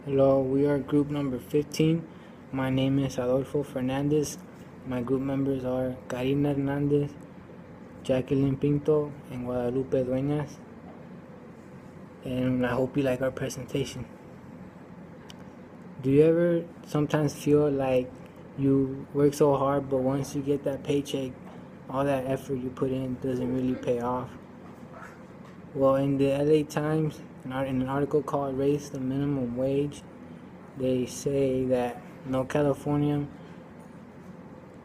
Hello, we are group number 15. My name is Adolfo Fernandez. My group members are Karina Hernandez, Jacqueline Pinto, and Guadalupe Dueñas. And I hope you like our presentation. Do you ever sometimes feel like you work so hard, but once you get that paycheck, all that effort you put in doesn't really pay off? Well, in the LA Times, in an article called Raise the Minimum Wage, they say that no Californian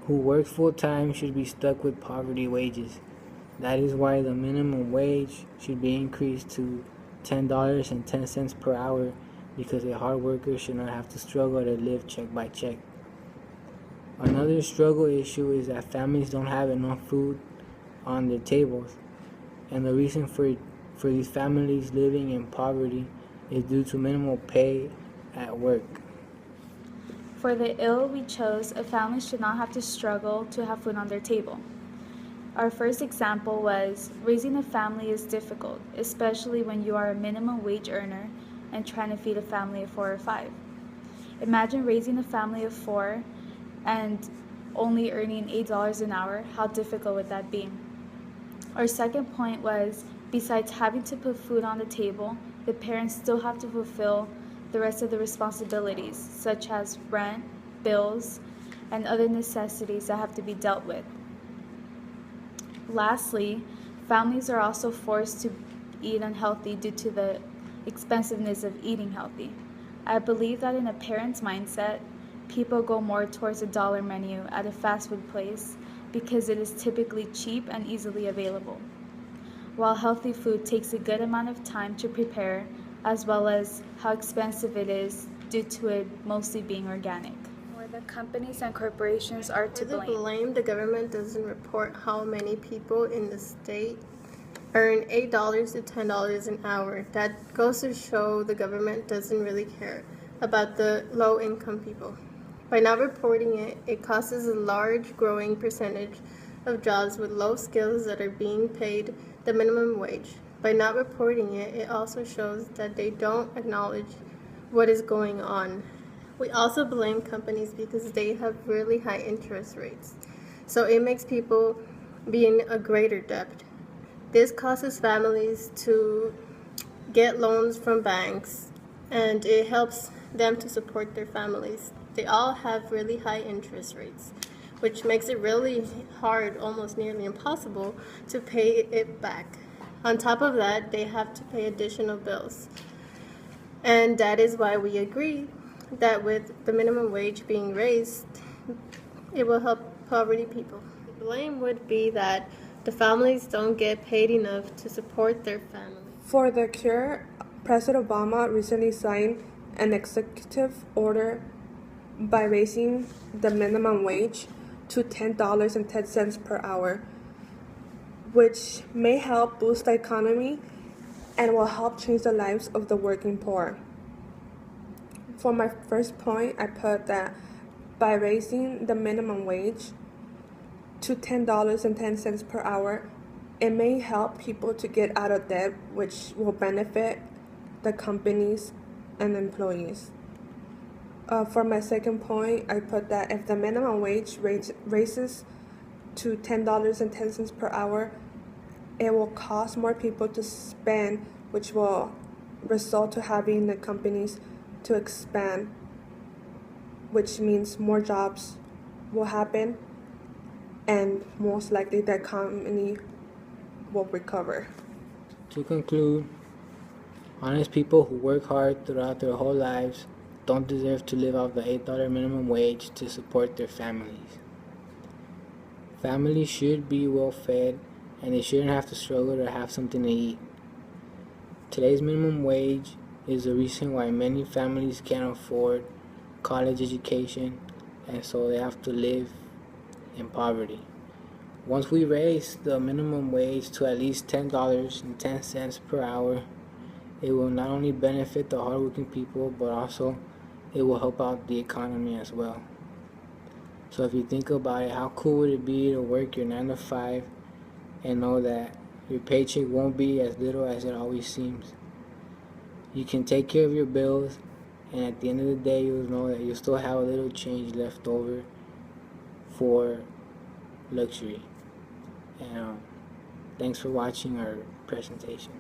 who works full-time should be stuck with poverty wages. That is why the minimum wage should be increased to $10.10 per hour, because a hard worker should not have to struggle to live check by check. Another struggle issue is that families don't have enough food on their tables, and the reason for these families living in poverty is due to minimal pay at work. For the ill we chose, a family should not have to struggle to have food on their table. Our first example was raising a family is difficult, especially when you are a minimum wage earner and trying to feed a family of 4 or 5. Imagine raising a family of 4 and only earning $8 an hour. How difficult would that be? Our second point was, besides having to put food on the table, the parents still have to fulfill the rest of the responsibilities, such as rent, bills, and other necessities that have to be dealt with. Lastly, families are also forced to eat unhealthy due to the expensiveness of eating healthy. I believe that in a parent's mindset, people go more towards a dollar menu at a fast food place because it is typically cheap and easily available, while healthy food takes a good amount of time to prepare, as well as how expensive it is due to it mostly being organic. Or the companies and corporations are to blame. The government doesn't report how many people in the state earn $8 to $10 an hour. That goes to show the government doesn't really care about the low-income people. By not reporting it, it causes a large growing percentage of jobs with low skills that are being paid the minimum wage. By not reporting it, it also shows that they don't acknowledge what is going on. We also blame companies because they have really high interest rates, so it makes people be in a greater debt. This causes families to get loans from banks, and it helps them to support their families. They all have really high interest rates, which makes it really hard, almost nearly impossible, to pay it back. On top of that, they have to pay additional bills. And that is why we agree that with the minimum wage being raised, it will help poverty people. The blame would be that the families don't get paid enough to support their family. For the cure, President Obama recently signed an executive order by raising the minimum wage to $10.10 per hour, which may help boost the economy and will help change the lives of the working poor. For my first point, I put that by raising the minimum wage to $10.10 per hour, it may help people to get out of debt, which will benefit the companies and employees. For my second point, I put that if the minimum wage raises to $10.10 per hour, it will cause more people to spend, which will result to having the companies to expand, which means more jobs will happen and most likely the economy will recover. To conclude, honest people who work hard throughout their whole lives don't deserve to live off the $8 minimum wage to support their families. Families should be well fed, and they shouldn't have to struggle to have something to eat. Today's minimum wage is the reason why many families can't afford college education, and so they have to live in poverty. Once we raise the minimum wage to at least $10.10 per hour, it will not only benefit the hardworking people, but also it will help out the economy as well. So if you think about it, how cool would it be to work your 9 to 5 and know that your paycheck won't be as little as it always seems? You can take care of your bills and at the end of the day, you'll know that you still have a little change left over for luxury. And thanks for watching our presentation.